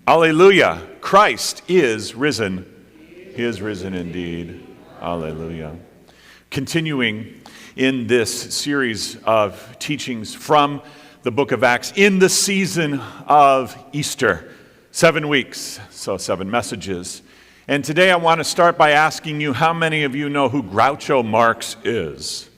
Alleluia. Christ is risen. He is risen indeed. Alleluia. Continuing in this series of teachings from the book of Acts in the season of Easter. 7 weeks, so 7 messages. And today I want to start by asking you how many of you know who Groucho Marx is?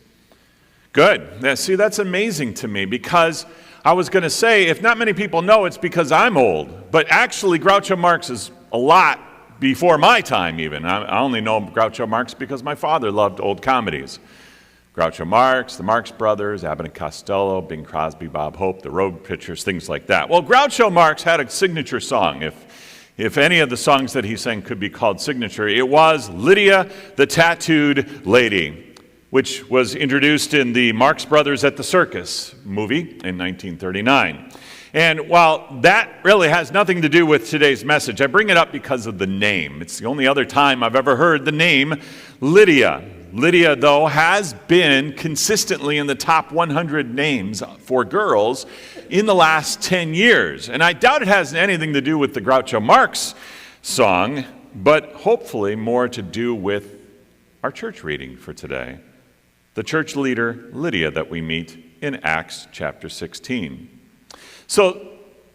Good. Now, see, that's amazing to me because I was going to say, if not many people know, it's because I'm old. But actually, Groucho Marx is a lot before my time even. I only know Groucho Marx because my father loved old comedies. Groucho Marx, the Marx Brothers, Abbott and Costello, Bing Crosby, Bob Hope, the Road Pictures, things like that. Well, Groucho Marx had a signature song. If any of the songs that he sang could be called signature, it was Lydia the Tattooed Lady, which was introduced in the Marx Brothers at the Circus movie in 1939. And while that really has nothing to do with today's message, I bring it up because of the name. It's the only other time I've ever heard the name Lydia. Lydia, though, has been consistently in the top 100 names for girls in the last 10 years. And I doubt it has anything to do with the Groucho Marx song, but hopefully more to do with our church reading for today. The church leader, Lydia, that we meet in Acts chapter 16. So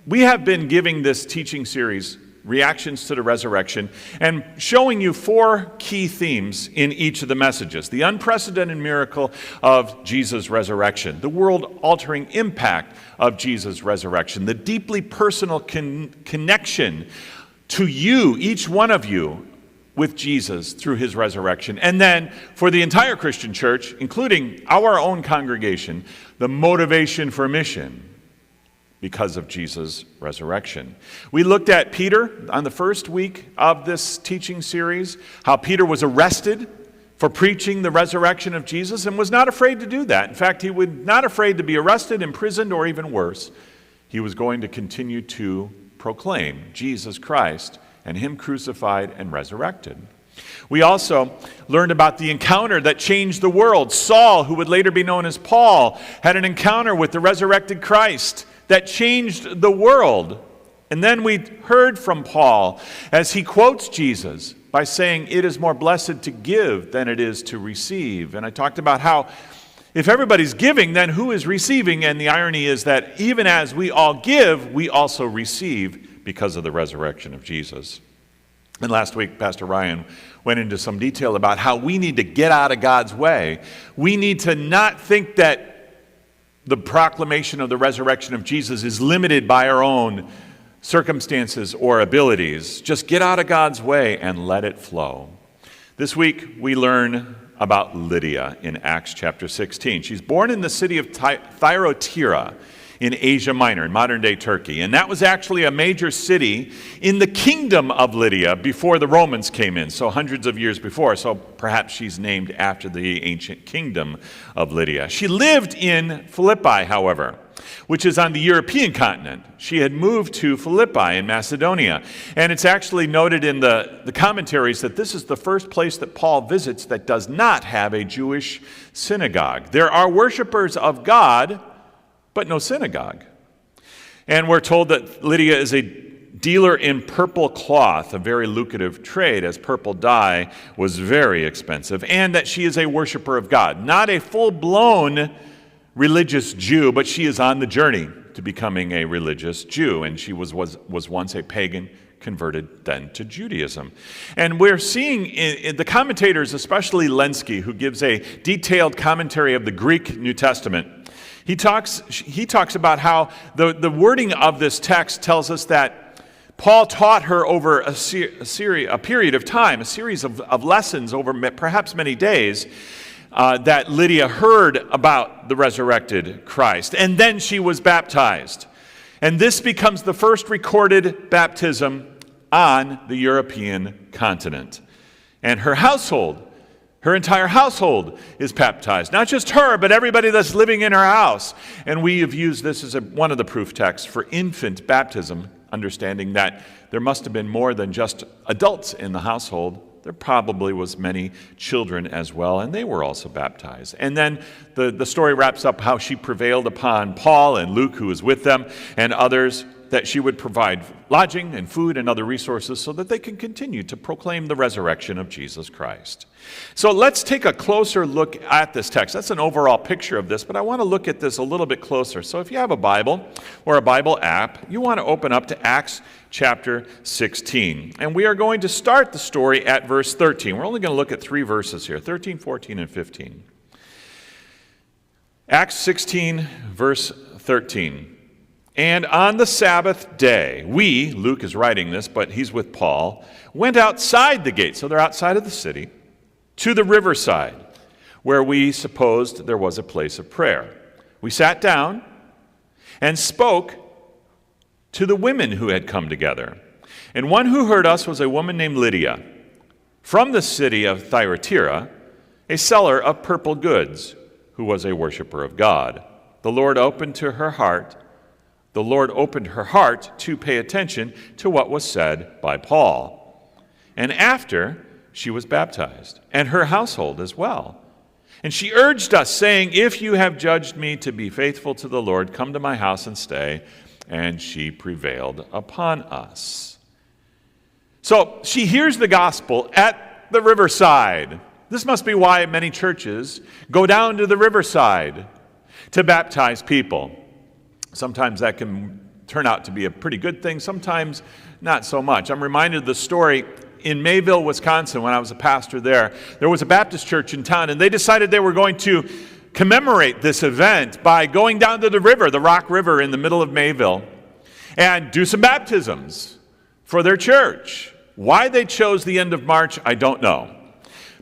we have been giving this teaching series, Reactions to the Resurrection, and showing you 4 key themes in each of the messages. The unprecedented miracle of Jesus' resurrection, the world-altering impact of Jesus' resurrection, the deeply personal connection to you, each one of you, with Jesus through his resurrection. And then for the entire Christian church, including our own congregation, the motivation for mission because of Jesus' resurrection. We looked at Peter on the first week of this teaching series, how Peter was arrested for preaching the resurrection of Jesus and was not afraid to do that. In fact, he was not afraid to be arrested, imprisoned, or even worse. He was going to continue to proclaim Jesus Christ and him crucified and resurrected. We also learned about the encounter that changed the world. Saul, who would later be known as Paul, had an encounter with the resurrected Christ that changed the world. And then we heard from Paul as he quotes Jesus by saying, "It is more blessed to give than it is to receive." And I talked about how if everybody's giving, then who is receiving? And the irony is that even as we all give, we also receive because of the resurrection of Jesus. And last week, Pastor Ryan went into some detail about how we need to get out of God's way. We need to not think that the proclamation of the resurrection of Jesus is limited by our own circumstances or abilities. Just get out of God's way and let it flow. This week, we learn about Lydia in Acts chapter 16. She's born in the city of Thyatira in Asia Minor, in modern-day Turkey. And that was actually a major city in the kingdom of Lydia before the Romans came in, so hundreds of years before. So perhaps she's named after the ancient kingdom of Lydia. She lived in Philippi, however, which is on the European continent. She had moved to Philippi in Macedonia. And it's actually noted in the commentaries that this is the first place that Paul visits that does not have a Jewish synagogue. There are worshipers of God, but no synagogue. And we're told that Lydia is a dealer in purple cloth, a very lucrative trade, as purple dye was very expensive, and that she is a worshiper of God. Not a full-blown religious Jew, but she is on the journey to becoming a religious Jew, and she was once a pagan, converted then to Judaism. And we're seeing in the commentators, especially Lenski, who gives a detailed commentary of the Greek New Testament, He talks about how the wording of this text tells us that Paul taught her over a period of time, a series of lessons over perhaps many days, that Lydia heard about the resurrected Christ. And then she was baptized. And this becomes the first recorded baptism on the European continent. And her entire household is baptized. Not just her, but everybody that's living in her house. And we have used this as one of the proof texts for infant baptism, understanding that there must have been more than just adults in the household. There probably was many children as well, and they were also baptized. And then the story wraps up how she prevailed upon Paul and Luke, who was with them, and others, that she would provide lodging and food and other resources so that they can continue to proclaim the resurrection of Jesus Christ. So let's take a closer look at this text. That's an overall picture of this, but I want to look at this a little bit closer. So if you have a Bible or a Bible app, you want to open up to Acts chapter 16. And we are going to start the story at verse 13. We're only going to look at 3 verses here, 13, 14, and 15. Acts 16, verse 13. And on the Sabbath day, we, Luke is writing this, but he's with Paul, went outside the gate, so they're outside of the city, to the riverside, where we supposed there was a place of prayer. We sat down and spoke to the women who had come together. And one who heard us was a woman named Lydia, from the city of Thyatira, a seller of purple goods, who was a worshiper of God. The Lord opened her heart to pay attention to what was said by Paul. And after, she was baptized, and her household as well. And she urged us, saying, if you have judged me to be faithful to the Lord, come to my house and stay. And she prevailed upon us. So she hears the gospel at the riverside. This must be why many churches go down to the riverside to baptize people. Sometimes that can turn out to be a pretty good thing, sometimes not so much. I'm reminded of the story in Mayville, Wisconsin, when I was a pastor there. There was a Baptist church in town, and they decided they were going to commemorate this event by going down to the river, the Rock River in the middle of Mayville, and do some baptisms for their church. Why they chose the end of March, I don't know.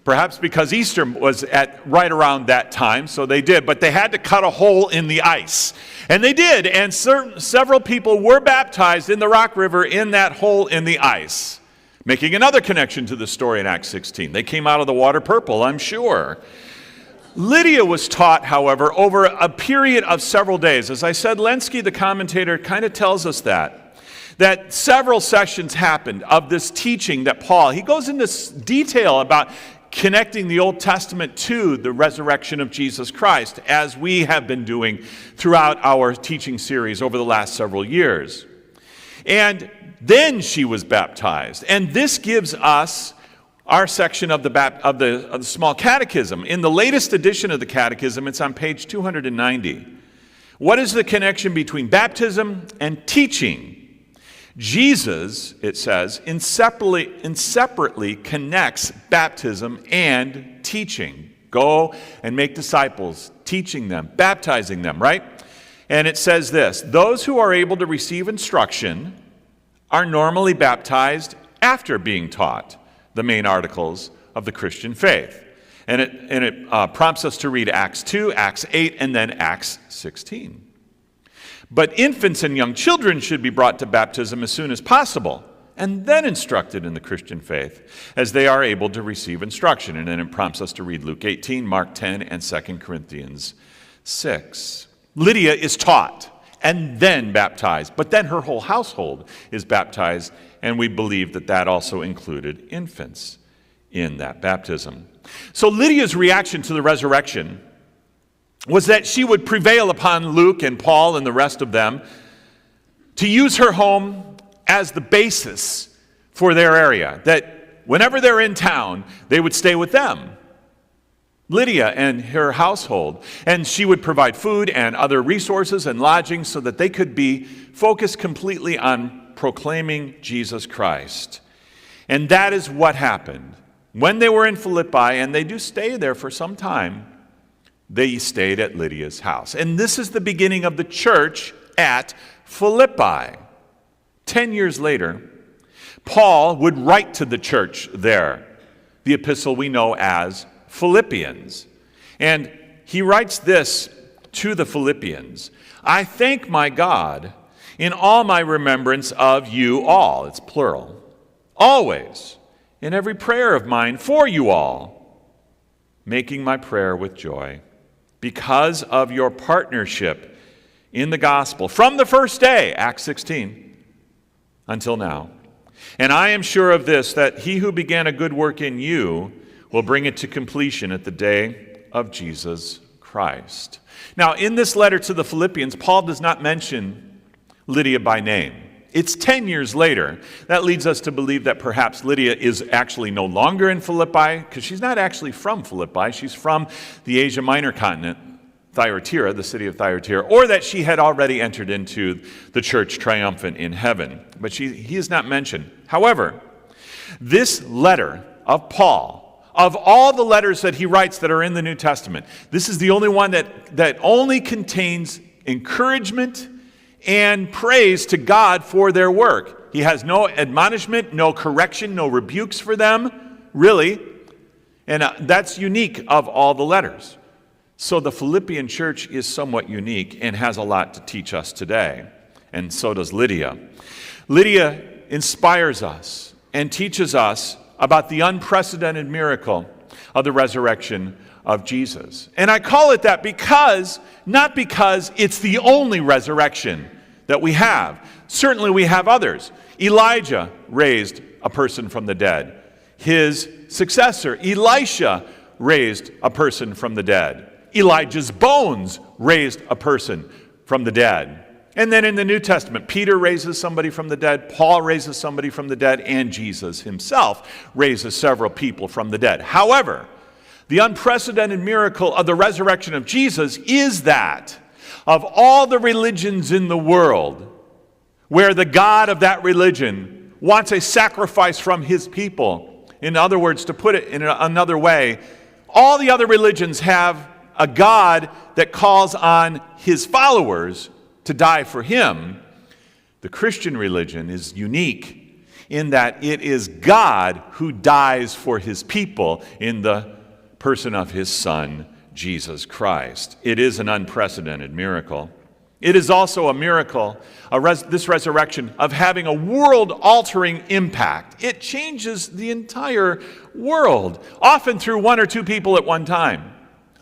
Perhaps because Easter was at right around that time, so they did. But they had to cut a hole in the ice. And they did, and several people were baptized in the Rock River in that hole in the ice. Making another connection to the story in Acts 16. They came out of the water purple, I'm sure. Lydia was taught, however, over a period of several days. As I said, Blonski, the commentator, kind of tells us that several sessions happened of this teaching that Paul, he goes into detail about connecting the Old Testament to the resurrection of Jesus Christ, as we have been doing throughout our teaching series over the last several years. And then she was baptized. And this gives us our section of the small catechism. In the latest edition of the catechism, it's on page 290. What is the connection between baptism and teaching? Jesus, it says, inseparably connects baptism and teaching. Go and make disciples, teaching them, baptizing them, right? And it says this, those who are able to receive instruction are normally baptized after being taught the main articles of the Christian faith. And it prompts us to read Acts 2, Acts 8, and then Acts 16. But infants and young children should be brought to baptism as soon as possible, and then instructed in the Christian faith, as they are able to receive instruction. And then it prompts us to read Luke 18, Mark 10, and 2 Corinthians 6. Lydia is taught and then baptized, but then her whole household is baptized, and we believe that that also included infants in that baptism. So Lydia's reaction to the resurrection was that she would prevail upon Luke and Paul and the rest of them to use her home as the basis for their area, that whenever they're in town, they would stay with them, Lydia and her household, and she would provide food and other resources and lodging so that they could be focused completely on proclaiming Jesus Christ. And that is what happened. When they were in Philippi, and they do stay there for some time, they stayed at Lydia's house. And this is the beginning of the church at Philippi. 10 years later, Paul would write to the church there, the epistle we know as Philippians. And he writes this to the Philippians: I thank my God in all my remembrance of you all, it's plural, always, in every prayer of mine for you all, making my prayer with joy, because of your partnership in the gospel from the first day, Acts 16, until now. And I am sure of this, that he who began a good work in you will bring it to completion at the day of Jesus Christ. Now, in this letter to the Philippians, Paul does not mention Lydia by name. It's 10 years later. That leads us to believe that perhaps Lydia is actually no longer in Philippi, because she's not actually from Philippi. She's from the Asia Minor continent, Thyatira, the city of Thyatira, or that she had already entered into the church triumphant in heaven. But he is not mentioned. However, this letter of Paul, of all the letters that he writes that are in the New Testament, this is the only one that only contains encouragement and praise to God for their work. He has no admonishment, no correction, no rebukes for them, really. And that's unique of all the letters. So the Philippian church is somewhat unique and has a lot to teach us today. And so does Lydia. Lydia inspires us and teaches us about the unprecedented miracle of the resurrection of Jesus. And I call it that not because it's the only resurrection that we have. Certainly we have others. Elijah raised a person from the dead. His successor, Elisha, raised a person from the dead. Elijah's bones raised a person from the dead. And then in the New Testament, Peter raises somebody from the dead, Paul raises somebody from the dead, and Jesus himself raises several people from the dead. However, the unprecedented miracle of the resurrection of Jesus is that of all the religions in the world, where the God of that religion wants a sacrifice from his people. In other words, to put it in another way, all the other religions have a God that calls on his followers to die for him. The Christian religion is unique in that it is God who dies for his people in the person of his Son, Jesus Christ. It is an unprecedented miracle. It is also a miracle, this resurrection, of having a world-altering impact. It changes the entire world, often through one or two people at one time.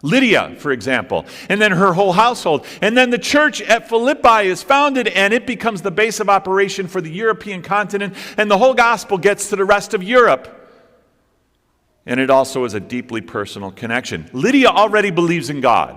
Lydia, for example, and then her whole household. And then the church at Philippi is founded, and it becomes the base of operation for the European continent, and the whole gospel gets to the rest of Europe. And it also is a deeply personal connection. Lydia already believes in God.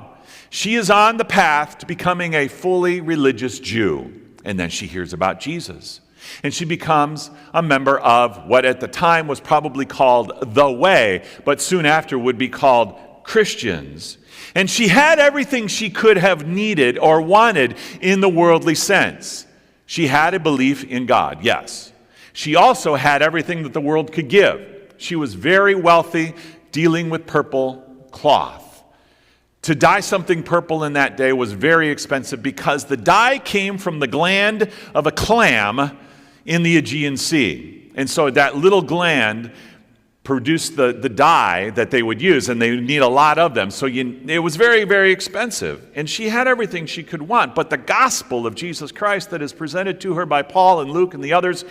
She is on the path to becoming a fully religious Jew. And then she hears about Jesus. And she becomes a member of what at the time was probably called the Way, but soon after would be called Christians. And she had everything she could have needed or wanted in the worldly sense. She had a belief in God, yes. She also had everything that the world could give. She was very wealthy, dealing with purple cloth. To dye something purple in that day was very expensive because the dye came from the gland of a clam in the Aegean Sea. And so that little gland produced the dye that they would use, and they would need a lot of them. So it was very, very expensive. And she had everything she could want. But the gospel of Jesus Christ that is presented to her by Paul and Luke and the others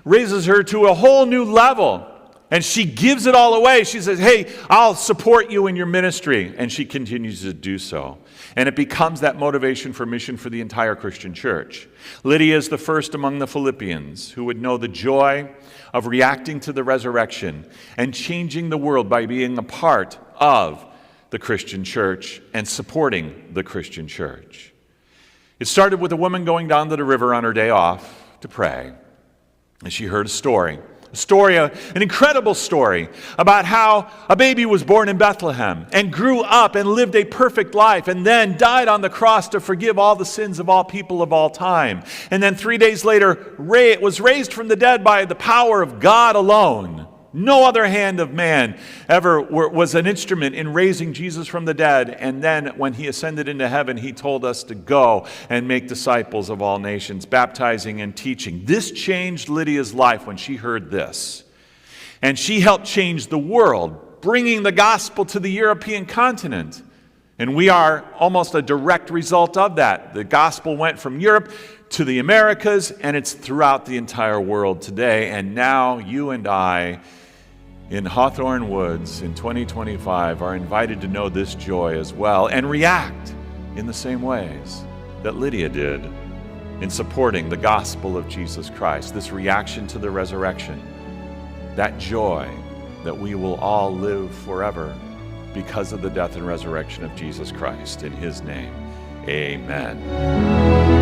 raises her to a whole new level. And she gives it all away. She says, hey, I'll support you in your ministry. And she continues to do so. And it becomes that motivation for mission for the entire Christian church. Lydia is the first among the Philippians who would know the joy of reacting to the resurrection and changing the world by being a part of the Christian church and supporting the Christian church. It started with a woman going down to the river on her day off to pray. And she heard a story, an incredible story about how a baby was born in Bethlehem and grew up and lived a perfect life and then died on the cross to forgive all the sins of all people of all time. And then 3 days later, was raised from the dead by the power of God alone. No other hand of man ever was an instrument in raising Jesus from the dead. And then when he ascended into heaven, he told us to go and make disciples of all nations, baptizing and teaching. This changed Lydia's life when she heard this. And she helped change the world, bringing the gospel to the European continent. And we are almost a direct result of that. The gospel went from Europe to the Americas, and it's throughout the entire world today. And now you and I, in Hawthorne Woods in 2025, are invited to know this joy as well and react in the same ways that Lydia did in supporting the gospel of Jesus Christ, this reaction to the resurrection, that joy that we will all live forever because of the death and resurrection of Jesus Christ. In his name, amen.